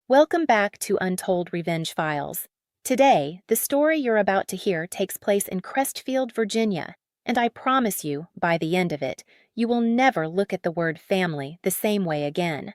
Welcome back to Untold Revenge Files. Today, the story you're about to hear takes place in Crestfield, Virginia, and I promise you, by the end of it, you will never look at the word family the same way again.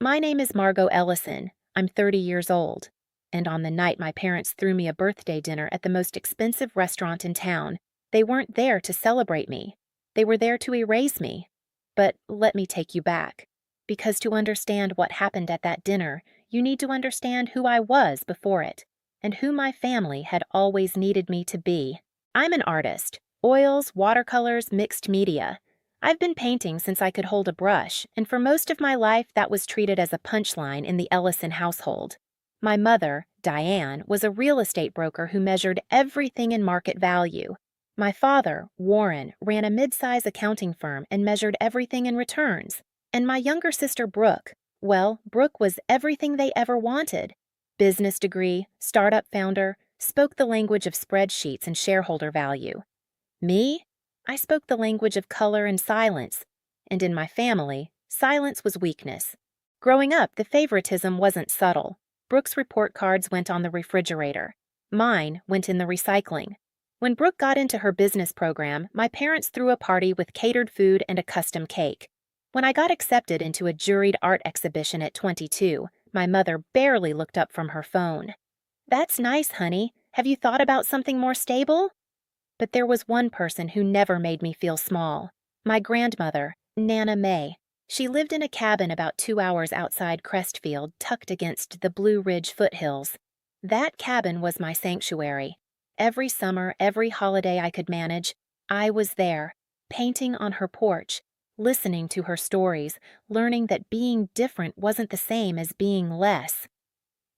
My name is Margot Ellison. I'm 30 years old, and on the night my parents threw me a birthday dinner at the most expensive restaurant in town, they weren't there to celebrate me. They were there to erase me. But let me take you back, because to understand what happened at that dinner, you need to understand who I was before it, and who my family had always needed me to be. I'm an artist. Oils, watercolors, mixed media. I've been painting since I could hold a brush, and for most of my life that was treated as a punchline in the Ellison household. My mother, Diane, was a real estate broker who measured everything in market value. My father, Warren, ran a mid-size accounting firm and measured everything in returns. And my younger sister, Brooke, well, Brooke was everything they ever wanted. Business degree, startup founder, spoke the language of spreadsheets and shareholder value. Me? I spoke the language of color and silence. And in my family, silence was weakness. Growing up, the favoritism wasn't subtle. Brooke's report cards went on the refrigerator. Mine went in the recycling. When Brooke got into her business program, my parents threw a party with catered food and a custom cake. When I got accepted into a juried art exhibition at 22, my mother barely looked up from her phone. "That's nice, honey. Have you thought about something more stable?" But there was one person who never made me feel small. My grandmother, Nana May. She lived in a cabin about 2 hours outside Crestfield, tucked against the Blue Ridge foothills. That cabin was my sanctuary. Every summer, every holiday I could manage, I was there, painting on her porch, listening to her stories, learning that being different wasn't the same as being less.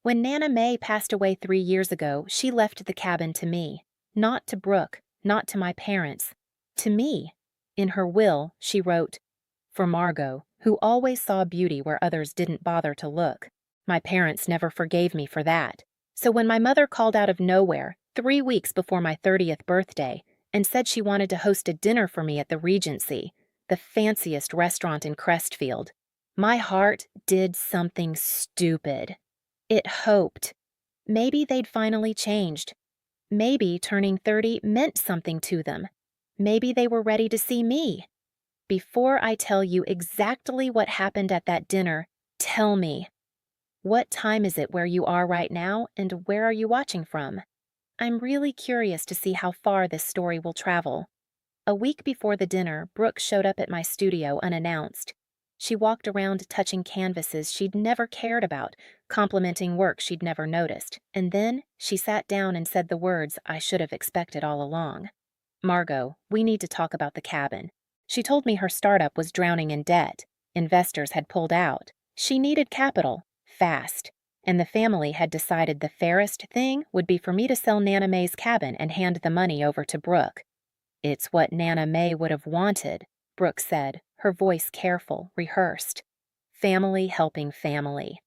When Nana May passed away 3 years ago, she left the cabin to me. Not to Brooke, not to my parents. To me. In her will, she wrote, "For Margot, who always saw beauty where others didn't bother to look." My parents never forgave me for that. So when my mother called out of nowhere, 3 weeks before my 30th birthday, and said she wanted to host a dinner for me at the Regency, the fanciest restaurant in Crestfield, my heart did something stupid. It hoped. Maybe they'd finally changed. Maybe turning 30 meant something to them. Maybe they were ready to see me. Before I tell you exactly what happened at that dinner, tell me, what time is it where you are right now, and where are you watching from? I'm really curious to see how far this story will travel. A week before the dinner, Brooke showed up at my studio unannounced. She walked around touching canvases she'd never cared about, complimenting work she'd never noticed, and then she sat down and said the words I should have expected all along. "Margot, we need to talk about the cabin." She told me her startup was drowning in debt. Investors had pulled out. She needed capital, fast, and the family had decided the fairest thing would be for me to sell Nana May's cabin and hand the money over to Brooke. "It's what Nana May would have wanted," Brooke said, her voice careful, rehearsed. Family helping family.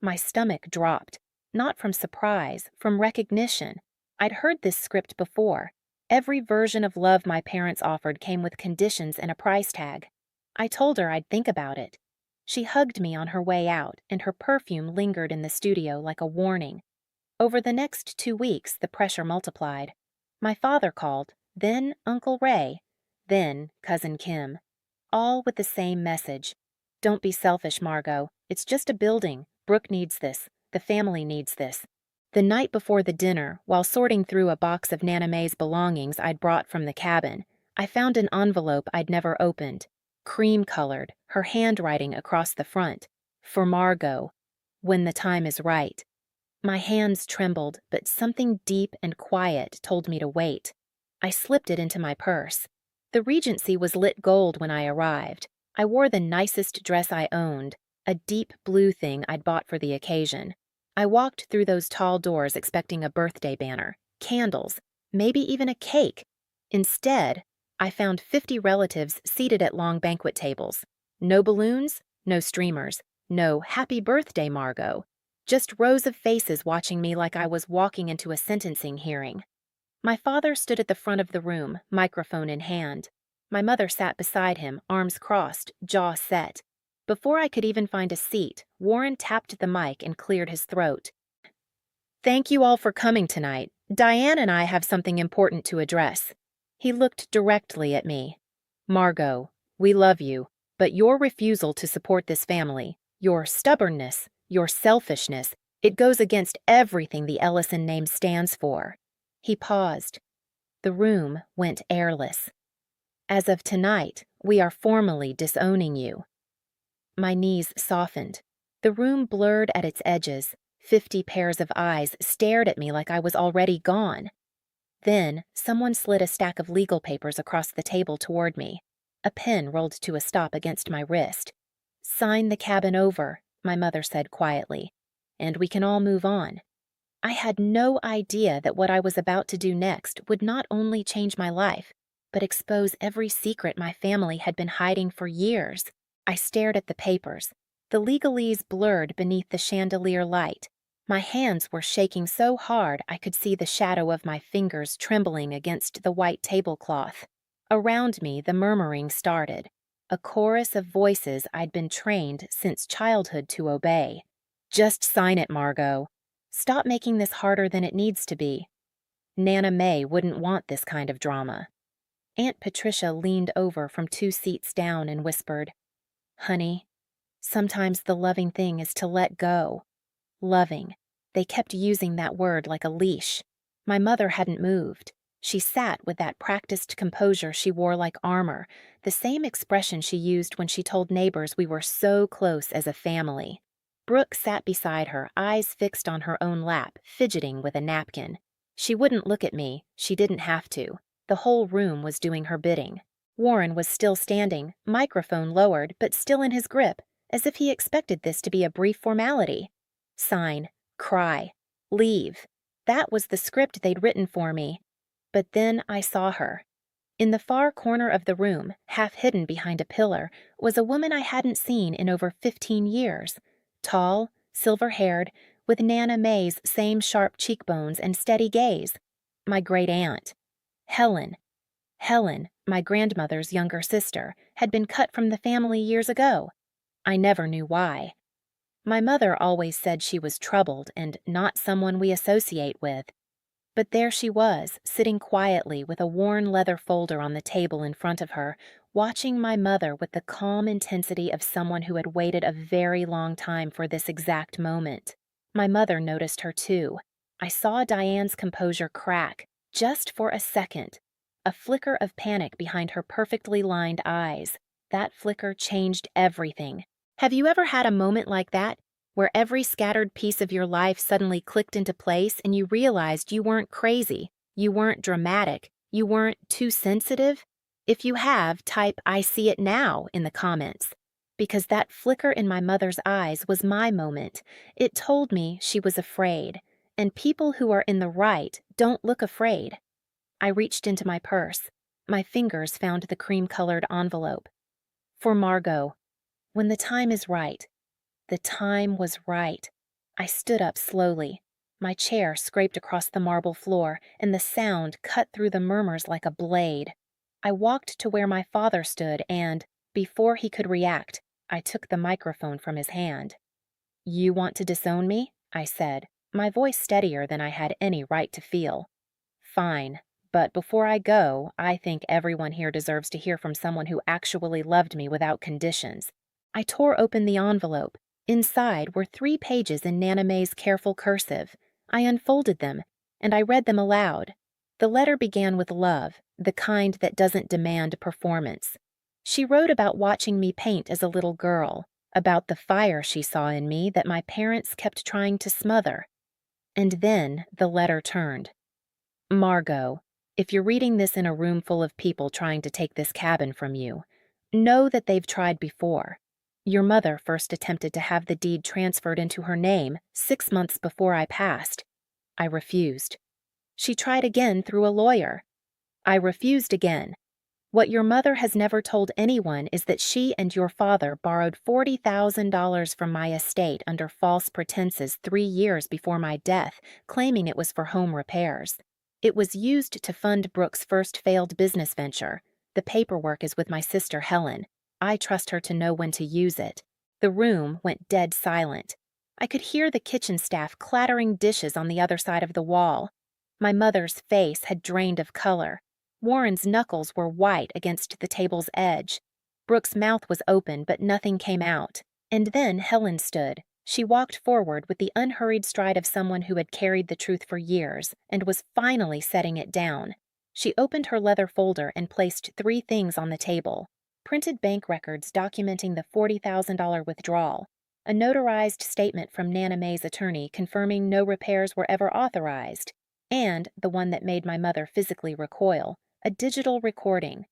My stomach dropped, not from surprise, from recognition. I'd heard this script before. Every version of love my parents offered came with conditions and a price tag. I told her I'd think about it. She hugged me on her way out, and her perfume lingered in the studio like a warning. Over the next 2 weeks, the pressure multiplied. My father called, then Uncle Ray, then Cousin Kim. All with the same message. "Don't be selfish, Margot. It's just a building. Brooke needs this. The family needs this." The night before the dinner, while sorting through a box of Nana May's belongings I'd brought from the cabin, I found an envelope I'd never opened. Cream-colored, her handwriting across the front. "For Margot. When the time is right." My hands trembled, but something deep and quiet told me to wait. I slipped it into my purse. The Regency was lit gold when I arrived. I wore the nicest dress I owned, a deep blue thing I'd bought for the occasion. I walked through those tall doors expecting a birthday banner, candles, maybe even a cake. Instead, I found 50 relatives seated at long banquet tables. No balloons, no streamers, no "Happy Birthday, Margot." Just rows of faces watching me like I was walking into a sentencing hearing. My father stood at the front of the room, microphone in hand. My mother sat beside him, arms crossed, jaw set. Before I could even find a seat, Warren tapped the mic and cleared his throat. "Thank you all for coming tonight. Diane and I have something important to address." He looked directly at me. "Margot, we love you, but your refusal to support this family, your stubbornness, your selfishness, it goes against everything the Ellison name stands for." He paused. The room went airless. "As of tonight, we are formally disowning you." My knees softened. The room blurred at its edges. 50 pairs of eyes stared at me like I was already gone. Then, someone slid a stack of legal papers across the table toward me. A pen rolled to a stop against my wrist. "Sign the cabin over," my mother said quietly, "and we can all move on." I had no idea that what I was about to do next would not only change my life, but expose every secret my family had been hiding for years. I stared at the papers. The legalese blurred beneath the chandelier light. My hands were shaking so hard I could see the shadow of my fingers trembling against the white tablecloth. Around me, the murmuring started, a chorus of voices I'd been trained since childhood to obey. "Just sign it, Margot. Stop making this harder than it needs to be. Nana May wouldn't want this kind of drama." Aunt Patricia leaned over from 2 seats down and whispered, "Honey, sometimes the loving thing is to let go." Loving. They kept using that word like a leash. My mother hadn't moved. She sat with that practiced composure she wore like armor, the same expression she used when she told neighbors we were so close as a family. Brooke sat beside her, eyes fixed on her own lap, fidgeting with a napkin. She wouldn't look at me. She didn't have to. The whole room was doing her bidding. Warren was still standing, microphone lowered, but still in his grip, as if he expected this to be a brief formality. Sign, cry, leave. That was the script they'd written for me. But then I saw her. In the far corner of the room, half hidden behind a pillar, was a woman I hadn't seen in over 15 years. Tall, silver-haired, with Nana May's same sharp cheekbones and steady gaze. My great-aunt. Helen. Helen, my grandmother's younger sister, had been cut from the family years ago. I never knew why. My mother always said she was troubled and not someone we associate with. But there she was, sitting quietly with a worn leather folder on the table in front of her, watching my mother with the calm intensity of someone who had waited a very long time for this exact moment. My mother noticed her too. I saw Diane's composure crack, just for a second. A flicker of panic behind her perfectly lined eyes. That flicker changed everything. Have you ever had a moment like that, where every scattered piece of your life suddenly clicked into place and you realized you weren't crazy, you weren't dramatic, you weren't too sensitive? If you have, type "I see it now" in the comments. Because that flicker in my mother's eyes was my moment. It told me she was afraid, and people who are in the right don't look afraid. I reached into my purse. My fingers found the cream-colored envelope. For Margot. When the time is right. The time was right. I stood up slowly. My chair scraped across the marble floor, and the sound cut through the murmurs like a blade. I walked to where my father stood and, before he could react, I took the microphone from his hand. "You want to disown me?" I said, my voice steadier than I had any right to feel. "Fine. But before I go, I think everyone here deserves to hear from someone who actually loved me without conditions." I tore open the envelope. Inside were 3 pages in Nana May's careful cursive. I unfolded them, and I read them aloud. The letter began with love, the kind that doesn't demand performance. She wrote about watching me paint as a little girl, about the fire she saw in me that my parents kept trying to smother. And then the letter turned. "Margot, if you're reading this in a room full of people trying to take this cabin from you, know that they've tried before. Your mother first attempted to have the deed transferred into her name 6 months before I passed. I refused. She tried again through a lawyer. I refused again. What your mother has never told anyone is that she and your father borrowed $40,000 from my estate under false pretenses 3 years before my death, claiming it was for home repairs. It was used to fund Brooke's first failed business venture. The paperwork is with my sister Helen. I trust her to know when to use it. The room went dead silent. I could hear the kitchen staff clattering dishes on the other side of the wall. My mother's face had drained of color. Warren's knuckles were white against the table's edge. Brooke's mouth was open, but nothing came out. And then Helen stood. She walked forward with the unhurried stride of someone who had carried the truth for years and was finally setting it down. She opened her leather folder and placed 3 things on the table: printed bank records documenting the $40,000 withdrawal, a notarized statement from Nana May's attorney confirming no repairs were ever authorized, and the one that made my mother physically recoil, a digital recording.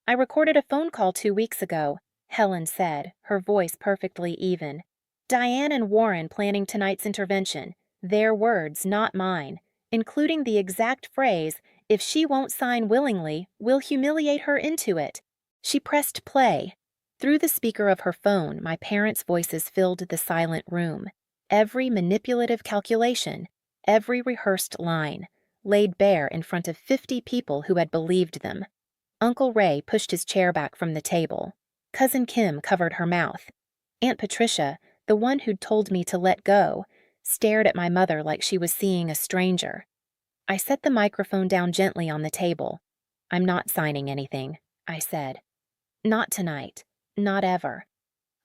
"I recorded a phone call 2 weeks ago," Helen said, her voice perfectly even. "Diane and Warren planning tonight's intervention. Their words, not mine, including the exact phrase, 'If she won't sign willingly, we'll humiliate her into it.'" She pressed play. Through the speaker of her phone, my parents' voices filled the silent room. Every manipulative calculation, every rehearsed line, laid bare in front of 50 people who had believed them. Uncle Ray pushed his chair back from the table. Cousin Kim covered her mouth. Aunt Patricia, the one who'd told me to let go, stared at my mother like she was seeing a stranger. I set the microphone down gently on the table. "I'm not signing anything," I said. "Not tonight. Not ever."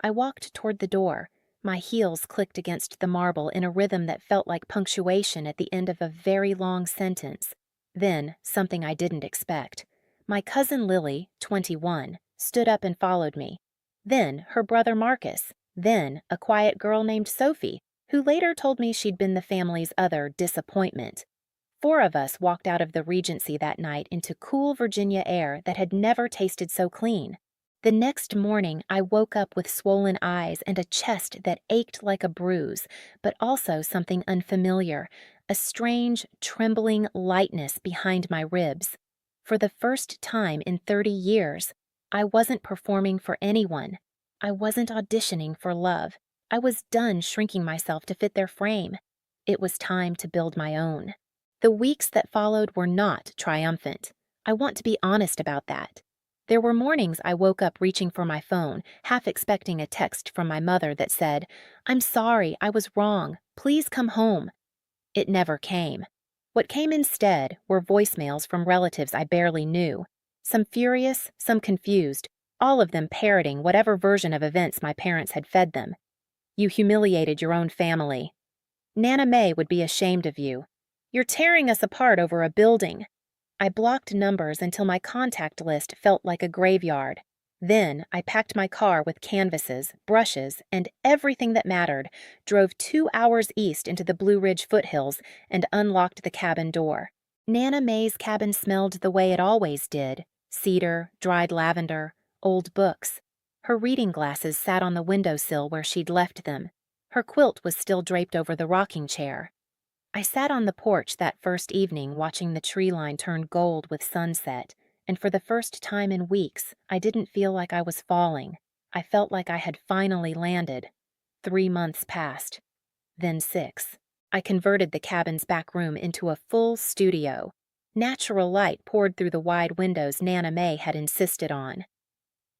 I walked toward the door. My heels clicked against the marble in a rhythm that felt like punctuation at the end of a very long sentence. Then, something I didn't expect. My cousin Lily, 21, stood up and followed me. Then her brother Marcus. Then a quiet girl named Sophie, who later told me she'd been the family's other disappointment. 4 of us walked out of the Regency that night into cool Virginia air that had never tasted so clean. The next morning, I woke up with swollen eyes and a chest that ached like a bruise, but also something unfamiliar, a strange, trembling lightness behind my ribs. For the first time in 30 years, I wasn't performing for anyone. I wasn't auditioning for love. I was done shrinking myself to fit their frame. It was time to build my own. The weeks that followed were not triumphant. I want to be honest about that. There were mornings I woke up reaching for my phone, half expecting a text from my mother that said, "I'm sorry, I was wrong. Please come home." It never came. What came instead were voicemails from relatives I barely knew. Some furious, some confused, all of them parroting whatever version of events my parents had fed them. "You humiliated your own family." "Nana May would be ashamed of you." "You're tearing us apart over a building." I blocked numbers until my contact list felt like a graveyard. Then I packed my car with canvases, brushes, and everything that mattered, drove 2 hours east into the Blue Ridge foothills, and unlocked the cabin door. Nana May's cabin smelled the way it always did: cedar, dried lavender, old books. Her reading glasses sat on the windowsill where she'd left them. Her quilt was still draped over the rocking chair. I sat on the porch that first evening watching the tree line turn gold with sunset, and for the first time in weeks, I didn't feel like I was falling. I felt like I had finally landed. 3 months passed. Then 6. I converted the cabin's back room into a full studio. Natural light poured through the wide windows Nana May had insisted on.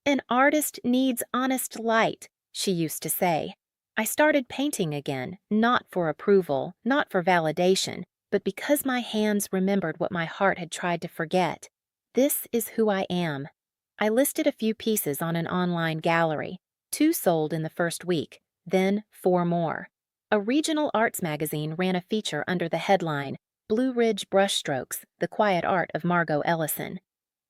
"An artist needs honest light," she used to say. I started painting again, not for approval, not for validation, but because my hands remembered what my heart had tried to forget. This is who I am. I listed a few pieces on an online gallery. 2 sold in the first week, then 4 more. A regional arts magazine ran a feature under the headline, "Blue Ridge Brushstrokes, the Quiet Art of Margot Ellison."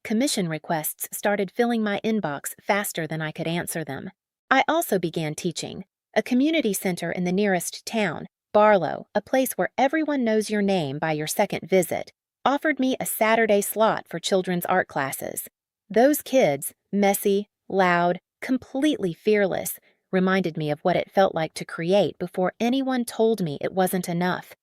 Commission requests started filling my inbox faster than I could answer them. I also began teaching. A community center in the nearest town, Barlow, a place where everyone knows your name by your second visit, offered me a Saturday slot for children's art classes. Those kids, messy, loud, completely fearless, reminded me of what it felt like to create before anyone told me it wasn't enough.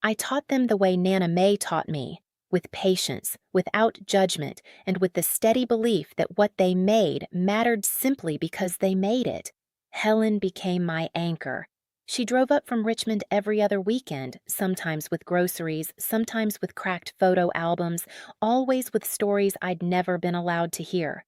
I taught them the way Nana May taught me, with patience, without judgment, and with the steady belief that what they made mattered simply because they made it. Helen became my anchor. She drove up from Richmond every other weekend, sometimes with groceries, sometimes with cracked photo albums, always with stories I'd never been allowed to hear.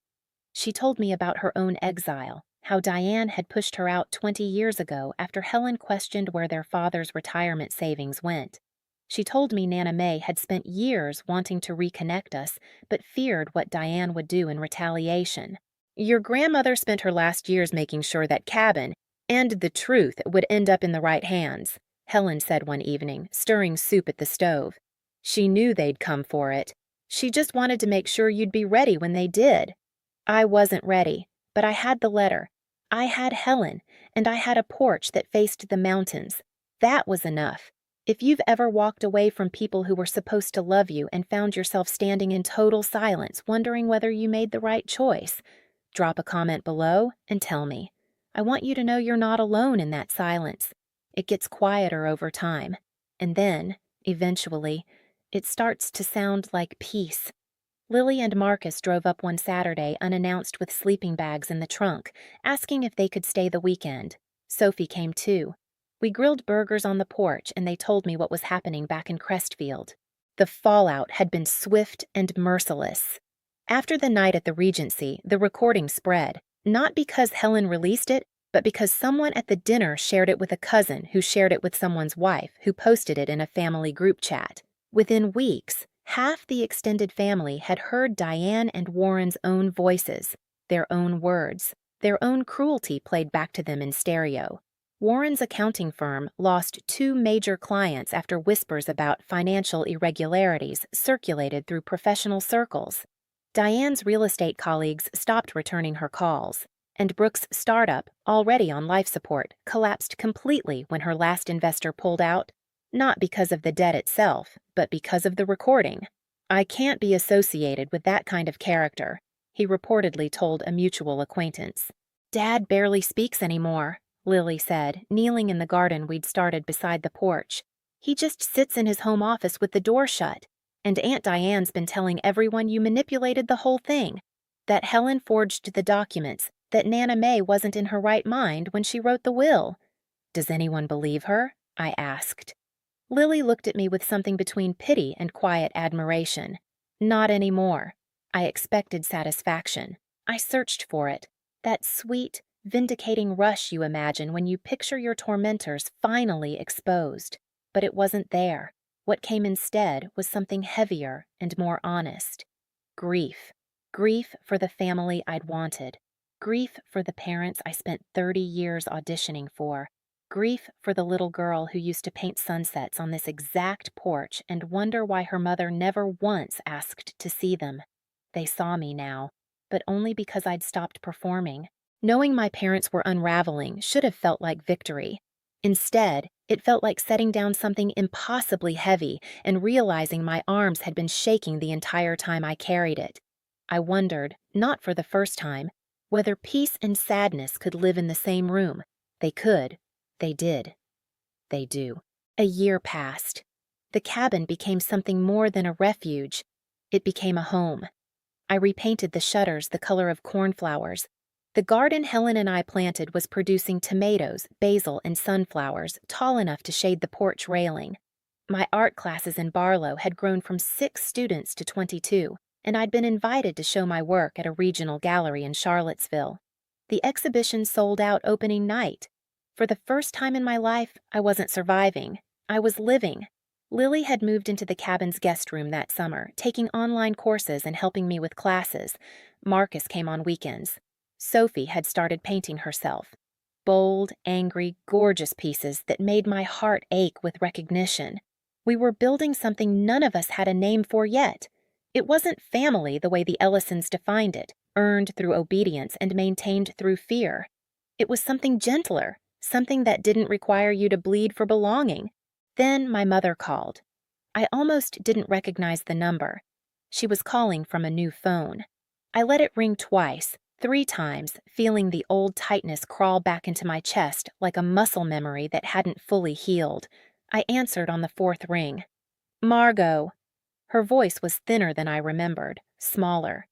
She told me about her own exile, how Diane had pushed her out 20 years ago after Helen questioned where their father's retirement savings went. She told me Nana May had spent years wanting to reconnect us, but feared what Diane would do in retaliation. Your grandmother spent her last years making sure that Cabin and the truth would end up in the right hands, Helen said one evening, stirring soup at the stove. She knew they'd come for it. She just wanted to make sure you'd be ready when they did. I wasn't ready, but I had the letter. I had Helen, and I had a porch that faced the mountains. That was enough. If you've ever walked away from people who were supposed to love you and found yourself standing in total silence, wondering whether you made the right choice, drop a comment below and tell me. I want you to know you're not alone in that silence. It gets quieter over time, and then, eventually, it starts to sound like peace. Lily and Marcus drove up one Saturday unannounced with sleeping bags in the trunk, asking if they could stay the weekend. Sophie came too. We grilled burgers on the porch and they told me what was happening back in Crestfield. The fallout had been swift and merciless. After the night at the Regency, the recording spread, not because Helen released it, but because someone at the dinner shared it with a cousin who shared it with someone's wife who posted it in a family group chat. Within weeks, half the extended family had heard Diane and Warren's own voices, their own words, their own cruelty played back to them in stereo. Warren's accounting firm lost 2 major clients after whispers about financial irregularities circulated through professional circles. Diane's real estate colleagues stopped returning her calls, and Brooke's startup, already on life support, collapsed completely when her last investor pulled out. Not because of the debt itself, but because of the recording. I can't be associated with that kind of character, he reportedly told a mutual acquaintance. Dad barely speaks anymore, Lily said, kneeling in the garden we'd started beside the porch. He just sits in his home office with the door shut. And Aunt Diane's been telling everyone you manipulated the whole thing. That Helen forged the documents, that Nana May wasn't in her right mind when she wrote the will. Does anyone believe her? I asked. Lily looked at me with something between pity and quiet admiration. Not anymore. I expected satisfaction. I searched for it. That sweet, vindicating rush you imagine when you picture your tormentors finally exposed. But it wasn't there. What came instead was something heavier and more honest. Grief. Grief for the family I'd wanted. Grief for the parents I spent 30 years auditioning for. Grief for the little girl who used to paint sunsets on this exact porch and wonder why her mother never once asked to see them. They saw me now, but only because I'd stopped performing. Knowing my parents were unraveling should have felt like victory. Instead, it felt like setting down something impossibly heavy and realizing my arms had been shaking the entire time I carried it. I wondered, not for the first time, whether peace and sadness could live in the same room. They could. They did. They do. A year passed. The cabin became something more than a refuge. It became a home. I repainted the shutters the color of cornflowers. The garden Helen and I planted was producing tomatoes, basil, and sunflowers tall enough to shade the porch railing. My art classes in Barlow had grown from 6 students to 22, and I'd been invited to show my work at a regional gallery in Charlottesville. The exhibition sold out opening night. For the first time in my life, I wasn't surviving. I was living. Lily had moved into the cabin's guest room that summer, taking online courses and helping me with classes. Marcus came on weekends. Sophie had started painting herself. Bold, angry, gorgeous pieces that made my heart ache with recognition. We were building something none of us had a name for yet. It wasn't family the way the Ellisons defined it, earned through obedience and maintained through fear. It was something gentler, something that didn't require you to bleed for belonging. Then my mother called. I almost didn't recognize the number. She was calling from a new phone. I let it ring twice, 3 times, feeling the old tightness crawl back into my chest like a muscle memory that hadn't fully healed. I answered on the 4th ring. Margot. Her voice was thinner than I remembered, smaller.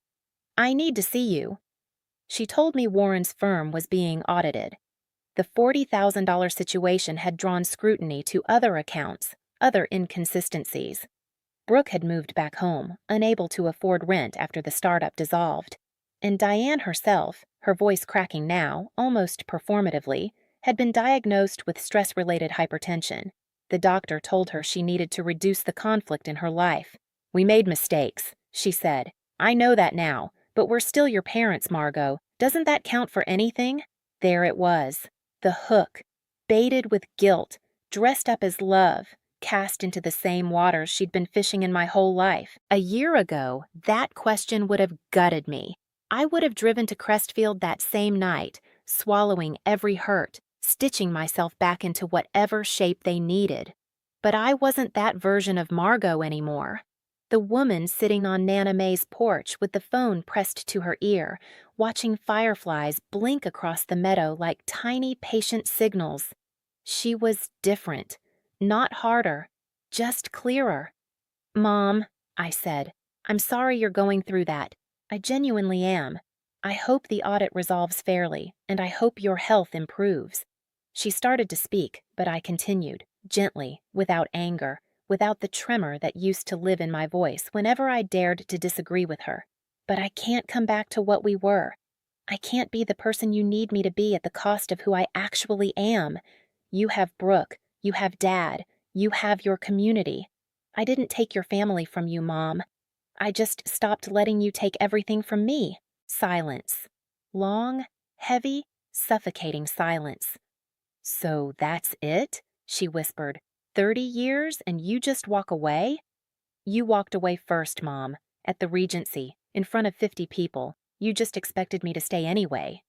I need to see you. She told me Warren's firm was being audited. The $40,000 situation had drawn scrutiny to other accounts, other inconsistencies. Brooke had moved back home, unable to afford rent after the startup dissolved. And Diane herself, her voice cracking now, almost performatively, had been diagnosed with stress-related hypertension. The doctor told her she needed to reduce the conflict in her life. "We made mistakes," she said. "I know that now, but we're still your parents, Margot. Doesn't that count for anything?" There it was. The hook. Baited with guilt, dressed up as love, cast into the same waters she'd been fishing in my whole life. A year ago, that question would have gutted me. I would have driven to Crestfield that same night, swallowing every hurt, stitching myself back into whatever shape they needed. But I wasn't that version of Margot anymore. The woman sitting on Nana Mae's porch with the phone pressed to her ear, watching fireflies blink across the meadow like tiny patient signals. She was different, not harder, just clearer. "Mom," I said, "I'm sorry you're going through that. I genuinely am. I hope the audit resolves fairly, and I hope your health improves." She started to speak, but I continued, gently, without anger, without the tremor that used to live in my voice whenever I dared to disagree with her. "But I can't come back to what we were. I can't be the person you need me to be at the cost of who I actually am. You have Brooke, you have Dad, you have your community. I didn't take your family from you, Mom. I just stopped letting you take everything from me." Silence. Long, heavy, suffocating silence. "So that's it?" she whispered. 30 years and you just walk away?" "You walked away first, Mom. At the Regency, in front of 50 people. You just expected me to stay anyway."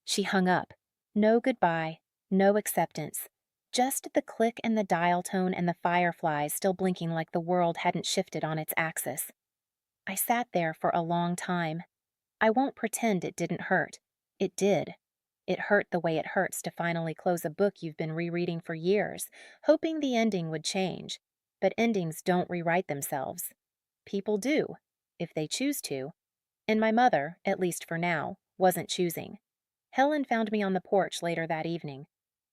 She hung up. No goodbye, no acceptance. Just the click and the dial tone and the fireflies still blinking like the world hadn't shifted on its axis. I sat there for a long time. I won't pretend it didn't hurt. It did. It hurt the way it hurts to finally close a book you've been rereading for years, hoping the ending would change. But endings don't rewrite themselves. People do, if they choose to. And my mother, at least for now, wasn't choosing. Helen found me on the porch later that evening.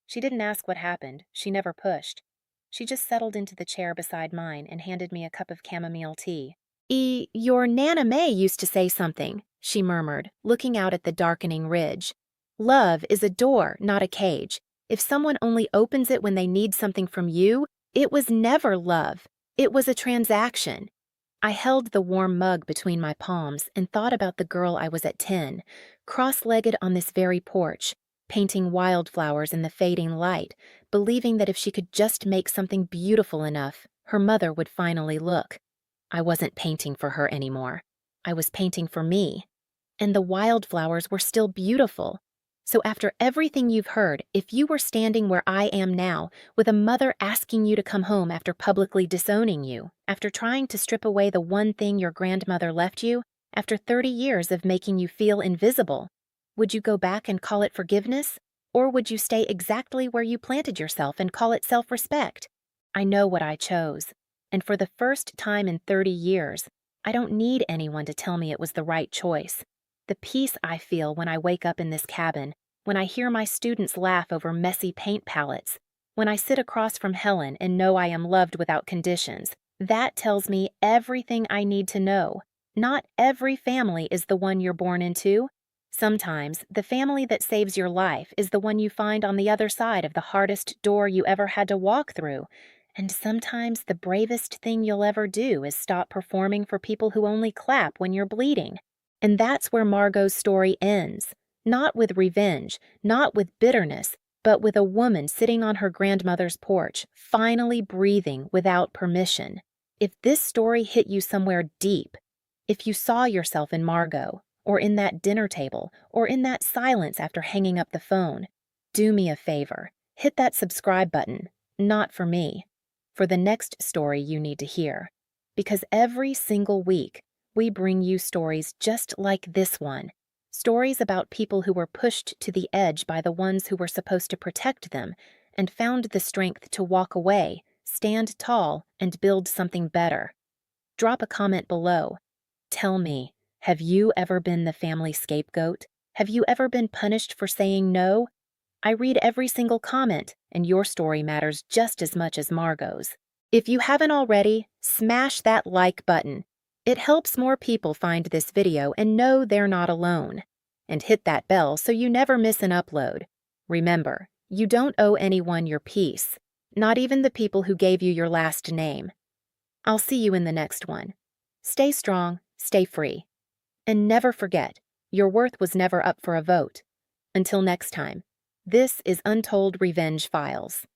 She didn't ask what happened. She never pushed. She just settled into the chair beside mine and handed me a cup of chamomile tea. Your Nana Mae used to say something," she murmured, looking out at the darkening ridge. "Love is a door, not a cage. If someone only opens it when they need something from you, it was never love. It was a transaction." I held the warm mug between my palms and thought about the girl I was at 10, cross-legged on this very porch, painting wildflowers in the fading light, believing that if she could just make something beautiful enough, her mother would finally look. I wasn't painting for her anymore. I was painting for me. And the wildflowers were still beautiful. So after everything you've heard, if you were standing where I am now, with a mother asking you to come home after publicly disowning you, after trying to strip away the one thing your grandmother left you, after 30 years of making you feel invisible, would you go back and call it forgiveness? Or would you stay exactly where you planted yourself and call it self-respect? I know what I chose. And for the first time in 30 years, I don't need anyone to tell me it was the right choice. The peace I feel when I wake up in this cabin, when I hear my students laugh over messy paint palettes, when I sit across from Helen and know I am loved without conditions, that tells me everything I need to know. Not every family is the one you're born into. Sometimes the family that saves your life is the one you find on the other side of the hardest door you ever had to walk through. And sometimes the bravest thing you'll ever do is stop performing for people who only clap when you're bleeding. And that's where Margot's story ends. Not with revenge, not with bitterness, but with a woman sitting on her grandmother's porch, finally breathing without permission. If this story hit you somewhere deep, if you saw yourself in Margot, or in that dinner table, or in that silence after hanging up the phone, do me a favor. Hit that subscribe button. Not for me. For the next story you need to hear. Because every single week, we bring you stories just like this one. Stories about people who were pushed to the edge by the ones who were supposed to protect them and found the strength to walk away, stand tall, and build something better. Drop a comment below. Tell me, have you ever been the family scapegoat? Have you ever been punished for saying no? I read every single comment, and your story matters just as much as Margot's. If you haven't already, smash that like button. It helps more people find this video and know they're not alone. And hit that bell so you never miss an upload. Remember, you don't owe anyone your peace, not even the people who gave you your last name. I'll see you in the next one. Stay strong, stay free. And never forget, your worth was never up for a vote. Until next time, this is Untold Revenge Files.